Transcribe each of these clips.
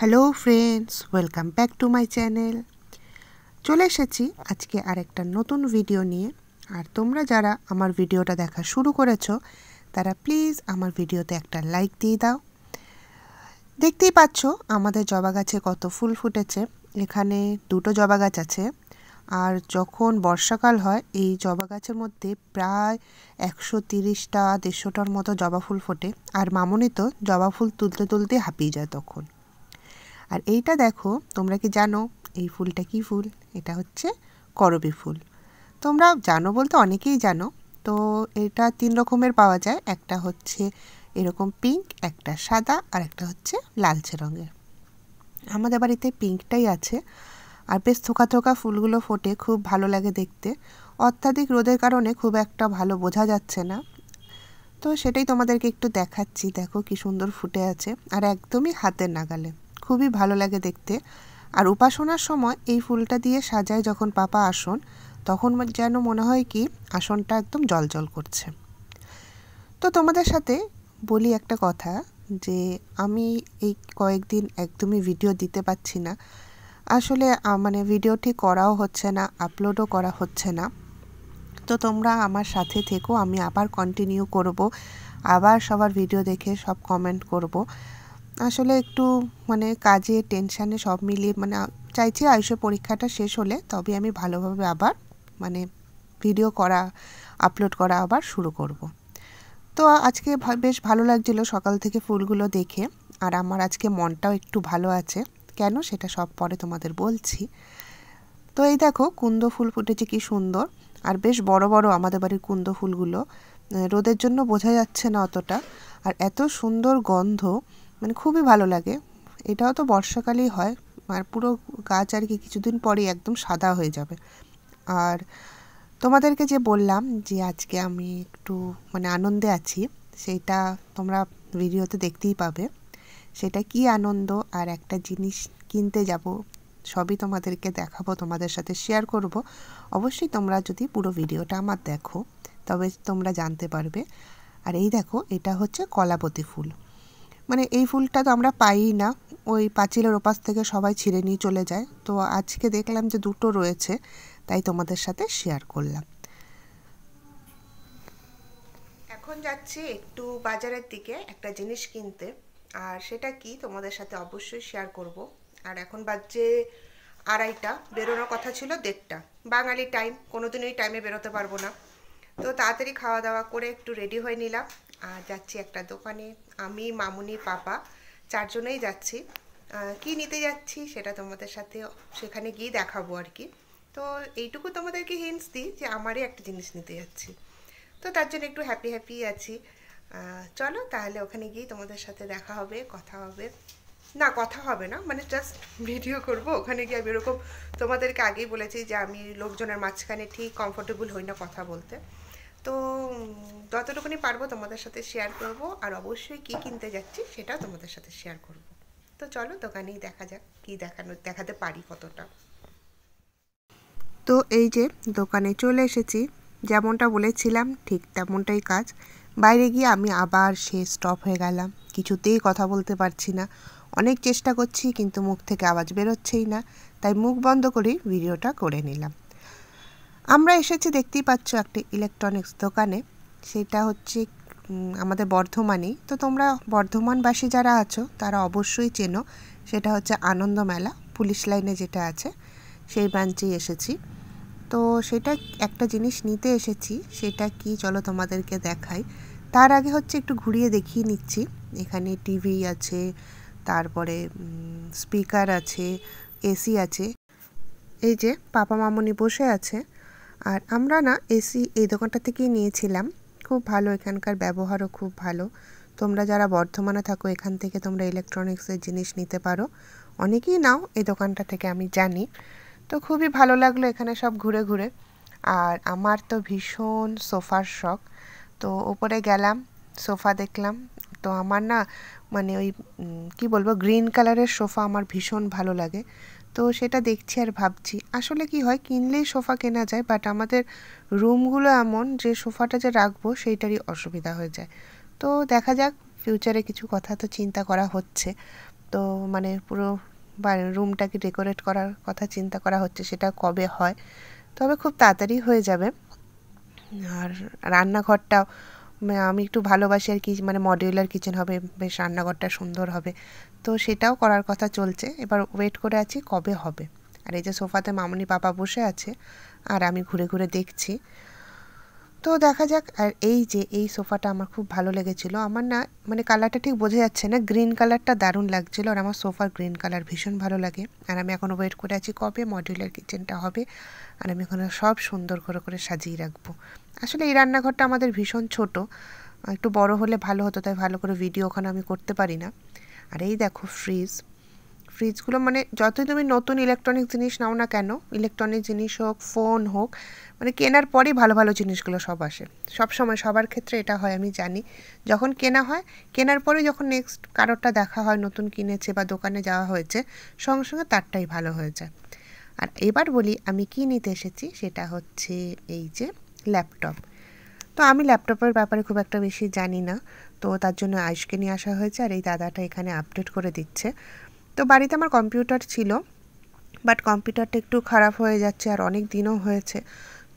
Hello friends, welcome back to my channel. চলে এসেছি আজকে আরেকটা নতুন ভিডিও নিয়ে। আর তোমরা যারা আমার ভিডিওটা দেখা শুরু করেছো তারা প্লিজ আমার ভিডিওতে একটা লাইক দিয়ে দাও। দেখতেই পাচ্ছ আমাদের জবা গাছে কত ফুল ফুটেছে। এখানে দুটো জবা গাছ আছে, আর যখন বর্ষাকাল হয় এই জবা গাছের মধ্যে প্রায় 130টা 150টার মতো জবা ফুল ফোটে। আর মামনি তো জবা ফুল তুলতে তুলতে হাঁপিয়ে যায় তখন। আর এইটা দেখো, তোমরা কি জানো এই ফুলটা কি ফুল? এটা হচ্ছে করবী ফুল। তোমরা জানো বলতে অনেকেই জানো। তো এটা 3 রকমের পাওয়া যায়, একটা হচ্ছে এরকম পিঙ্ক, একটা সাদা, আর একটা হচ্ছে লালচে রঙের। আমাদের বাড়িতে পিঙ্কটাই আছে। আর বেশ থোকা থোকা ফুলগুলো ফোটে, খুব ভালো লাগে দেখতে। অত্যাধিক রোদের কারণে খুব একটা ভালো বোঝা যাচ্ছে না, তো সেটাই তোমাদেরকে একটু দেখাচ্ছি। দেখো কি সুন্দর ফুটে আছে, আর একদমই হাতের নাগালে, খুবই ভালো লাগে দেখতে। আর উপাসনার সময় এই ফুলটা দিয়ে সাজায় যখন পাপা আসন, তখন যেন মনে হয় কি আসনটা একদম জ্বলজ্বল করছে। তো তোমাদের সাথে বলি একটা কথা, যে আমি এই কয়েকদিন একদমই ভিডিও দিতে পারছি না। আসলে মানে ভিডিও ঠিক করাও হচ্ছে না, আপলোডও করা হচ্ছে না। তো তোমরা আমার সাথে থেকো, আমি আবার কন্টিনিউ করব, আবার সবার ভিডিও দেখে সব কমেন্ট করব। আসলে একটু মানে কাজে টেনশানে সব মিলিয়ে মানে চাইছি আয়ুষের পরীক্ষাটা শেষ হলে তবে আমি ভালোভাবে আবার মানে ভিডিও করা, আপলোড করা আবার শুরু করব। তো আজকে বেশ ভালো লাগছিল সকাল থেকে ফুলগুলো দেখে। আর আমার আজকে মনটাও একটু ভালো আছে। কেন সেটা সব পরে তোমাদের বলছি। তো এই দেখো কুন্দ ফুল ফুটেছে কি সুন্দর, আর বেশ বড় বড় আমাদের বাড়ির কুন্দ ফুলগুলো। রোদের জন্য বোঝা যাচ্ছে না অতটা, আর এত সুন্দর গন্ধ, মানে খুবই ভালো লাগে। এটাও তো বর্ষাকালেই হয়, আর পুরো গাছ আর কি কিছুদিন পরেই একদম সাদা হয়ে যাবে। আর তোমাদেরকে যে বললাম যে আজকে আমি একটু মানে আনন্দে আছি, সেটা তোমরা ভিডিওতে দেখতেই পাবে। সেটা কি আনন্দ, আর একটা জিনিস কিনতে যাব, সবই তোমাদেরকে দেখাবো, তোমাদের সাথে শেয়ার করব। অবশ্যই তোমরা যদি পুরো ভিডিওটা আমার দেখো তবে তোমরা জানতে পারবে। আর এই দেখো, এটা হচ্ছে কলাপতি ফুল। মানে এই ফুলটা তো আমরা পাই না, ওই পাঁচিলের ওপাশ থেকে সবাই ছিঁড়ে নিয়ে চলে যায়। তো আজকে দেখলাম যে দুটো রয়েছে, তাই তোমাদের সাথে শেয়ার করলাম। এখন যাচ্ছি একটু বাজারের দিকে একটা জিনিস কিনতে, আর সেটা কি তোমাদের সাথে অবশ্যই শেয়ার করব। আর এখন বাজছে 2:30, বেরোনোর কথা ছিল 1:30। বাঙালি টাইম, কোনোদিন ওই টাইমে বেরোতে পারবো না। তো তাড়াতাড়ি খাওয়া দাওয়া করে একটু রেডি হয়ে নিলাম, আর যাচ্ছি একটা দোকানে। আমি, মামুনি, পাপা 4 জনেই যাচ্ছি। কি নিতে যাচ্ছি সেটা তোমাদের সাথে সেখানে গিয়ে দেখাবো আর কি। তো এইটুকু তোমাদেরকে হিন্টস দিই যে আমারই একটা জিনিস নিতে যাচ্ছি, তো তার জন্য একটু হ্যাপি হ্যাপি আছি। চলো তাহলে ওখানে গিয়ে তোমাদের সাথে দেখা হবে, কথা হবে। না, কথা হবে না, মানে জাস্ট ভিডিও করব। ওখানে গিয়ে আমি এরকম তোমাদেরকে আগেই বলেছি যে আমি লোকজনের মাঝখানে ঠিক কমফোর্টেবল হই না কথা বলতে। তো যতটুকুনি পারবো তোমাদের সাথে শেয়ার করব, আর অবশ্যই কি কিনতে যাচ্ছি সেটাও তোমাদের সাথে শেয়ার করব। তো চলো দোকানেই দেখা যাক কি দেখাতে পারি কতটা। তো এই যে দোকানে চলে এসেছি, যেমনটা বলেছিলাম ঠিক তেমনটাই কাজ। বাইরে গিয়ে আমি আবার সে স্টপ হয়ে গেলাম, কিছুতেই কথা বলতে পারছি না। অনেক চেষ্টা করছি কিন্তু মুখ থেকে আওয়াজ বেরোচ্ছেই না, তাই মুখ বন্ধ করেই ভিডিওটা করে নিলাম। আমরা এসেছি দেখতেই পাচ্ছ একটা ইলেকট্রনিক্স দোকানে। সেটা হচ্ছে আমাদের বর্ধমানেই। তো তোমরা বর্ধমানবাসী যারা আছো তারা অবশ্যই চেনো, সেটা হচ্ছে আনন্দ মেলা, পুলিশ লাইনে যেটা আছে সেই ব্রাঞ্চেই এসেছি। তো সেটা একটা জিনিস নিতে এসেছি, সেটা কি চলো তোমাদেরকে দেখাই। তার আগে হচ্ছে একটু ঘুরিয়ে দেখিয়ে নিচ্ছি। এখানে টিভি আছে, তারপরে স্পিকার আছে, এসি আছে। এই যে পাপা মামনি বসে আছে। আর আমরা না এসি এই দোকানটা থেকেই নিয়েছিলাম, খুব ভালো, এখানকার ব্যবহারও খুব ভালো। তোমরা যারা বর্ধমানে থাকো এখান থেকে তোমরা ইলেকট্রনিক্সের জিনিস নিতে পারো, অনেকেই নাও এই দোকানটা থেকে আমি জানি। তো খুবই ভালো লাগলো এখানে সব ঘুরে ঘুরে। আর আমার তো ভীষণ সোফার শখ, তো ওপরে গেলাম, সোফা দেখলাম। তো আমার না মানে ওই কি বলবো, গ্রিন কালারের সোফা আমার ভীষণ ভালো লাগে। তো সেটা দেখছি আর ভাবছি আসলে কি হয়, কিনলেই সোফা কেনা যায়, বাট আমাদের রুমগুলো এমন যে সোফাটা যে রাখবো সেইটারই অসুবিধা হয়ে যায়। তো দেখা যাক, ফিউচারে কিছু কথা তো চিন্তা করা হচ্ছে। তো মানে পুরো রুমটাকে ডেকোরেট করার কথা চিন্তা করা হচ্ছে, সেটা কবে হয়, তবে খুব তাড়াতাড়ি হয়ে যাবে। আর রান্নাঘরটাও আমি একটু ভালোবাসি আর কি, মানে মডিউলার কিচেন হবে, বেশ রান্নাঘরটা সুন্দর হবে, তো সেটাও করার কথা চলছে। এবার ওয়েট করে আছি কবে হবে। আর এই যে সোফাতে মামনি পাপা বসে আছে আর আমি ঘুরে ঘুরে দেখছি, তো দেখা যাক। আর এই যে এই সোফাটা আমার খুব ভালো লেগেছিল, আমার না মানে কালারটা ঠিক বোঝা যাচ্ছে না, গ্রিন কালারটা দারুণ লাগছিল, আর আমার সোফার গ্রিন কালার ভীষণ ভালো লাগে। আর আমি এখন ওয়েট করে আছি কবে মডিউলার কিচেনটা হবে, আর আমি ওখানে সব সুন্দর করে করে সাজিয়ে রাখবো। আসলে এই রান্নাঘরটা আমাদের ভীষণ ছোট, একটু বড় হলে ভালো হতো, তাই ভালো করে ভিডিও ওখানে আমি করতে পারি না। আর এই দেখো ফ্রিজগুলো, মানে যতই তুমি নতুন ইলেকট্রনিক জিনিস নাও না কেন, ইলেকট্রনিক জিনিস হোক, ফোন হোক, মানে কেনার পরেই ভালো ভালো জিনিসগুলো সব আসে। সব সময় সবার ক্ষেত্রে এটা হয়, আমি জানি। যখন কেনা হয়, কেনার পরে যখন নেক্সট কারোরটা দেখা হয় নতুন কিনেছে বা দোকানে যাওয়া হয়েছে, সঙ্গে সঙ্গে তারটাই ভালো হয়ে যায়। আর এবার বলি আমি কি নিতে এসেছি, সেটা হচ্ছে এই যে ল্যাপটপ। তো আমি ল্যাপটপের ব্যাপারে খুব একটা বেশি জানি না, তো তার জন্য আয়ুষকে নিয়ে আসা হয়েছে, আর এই দাদাটা এখানে আপডেট করে দিচ্ছে। তো বাড়িতে আমার কম্পিউটার ছিল, বাট কম্পিউটারটা একটু খারাপ হয়ে যাচ্ছে আর অনেক দিনও হয়েছে,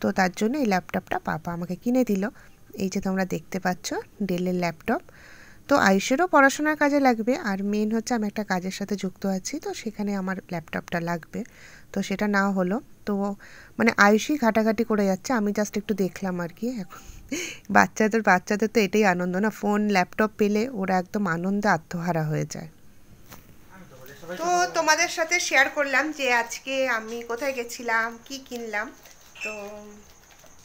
তো তার জন্য এই ল্যাপটপটা পাপা আমাকে কিনে দিল। এই যে তোমরা দেখতে পাচ্ছ ডেলের ল্যাপটপ। তো আয়ুষেরও পড়াশোনার কাজে লাগবে, আর মেন হচ্ছে আমি একটা কাজের সাথে যুক্ত আছি, তো সেখানে আমার ল্যাপটপটা লাগবে। তো সেটা না হলো, তো মানে আয়ুষই ঘাটাঘাটি করে যাচ্ছে, আমি জাস্ট একটু দেখলাম আর কি। এখন বাচ্চাদের তো এটাই আনন্দ না, ফোন ল্যাপটপ পেলে ওরা একদম আনন্দে আত্মহারা হয়ে যায়। তো তোমাদের সাথে শেয়ার করলাম যে আজকে আমি কোথায় গেছিলাম, কি কিনলাম। তো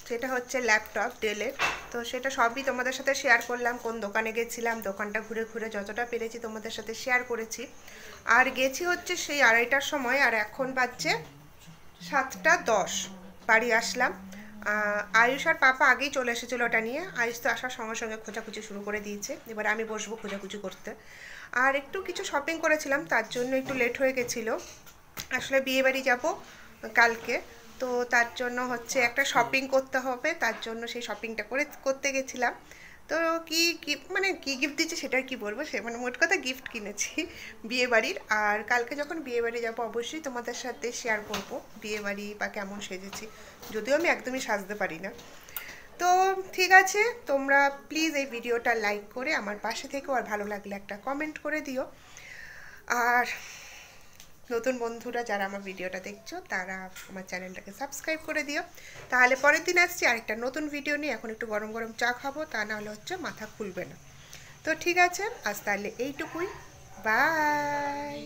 সেটা হচ্ছে ল্যাপটপ ডেলের, তো সেটা সবই তোমাদের সাথে শেয়ার করলাম। কোন দোকানে গেছিলাম, দোকানটা ঘুরে ঘুরে যতটা পেরেছি তোমাদের সাথে শেয়ার করেছি। আর গেছি হচ্ছে সেই 2:30টার সময়, আর এখন বাজছে 7টা 10, বাড়ি আসলাম। আয়ুষ আর পাপা আগেই চলে এসেছিলো ওটা নিয়ে। আয়ুষ তো আসার সঙ্গে সঙ্গে খোঁজাখুঁজি শুরু করে দিয়েছে, এবার আমি বসবো খোঁজাখুঁজি করতে। আর একটু কিছু শপিং করেছিলাম, তার জন্য একটু লেট হয়ে গেছিলো। আসলে বিয়েবাড়ি যাব কালকে, তো তার জন্য হচ্ছে একটা শপিং করতে হবে, তার জন্য সেই শপিংটা করতে গেছিলাম। তো কি মানে কি গিফট দিচ্ছে সেটা কি বলবো, সে মানে মোট কথা গিফট কিনেছি বিয়েবাড়ির। আর কালকে যখন বিয়েবাড়ি যাব অবশ্যই তোমাদের সাথে শেয়ার করব বিয়েবাড়ি বা কেমন সেজেছি, যদিও আমি একদমই সাজতে পারি না। তো ঠিক আছে, তোমরা প্লিজ এই ভিডিওটা লাইক করে আমার পাশে থেকো, আর ভালো লাগলে একটা কমেন্ট করে দিও। আর নতুন বন্ধুরা যারা আমার ভিডিওটা দেখছো তারা আমার চ্যানেলটাকে সাবস্ক্রাইব করে দিও। তাহলে পরের দিন আসছি আরেকটা নতুন ভিডিও নিয়ে। এখন একটু গরম গরম চা খাবো, তা নাহলে হচ্ছে মাথা খুলবে না। তো ঠিক আছে, আজ তাহলে এইটুকুই, বাই।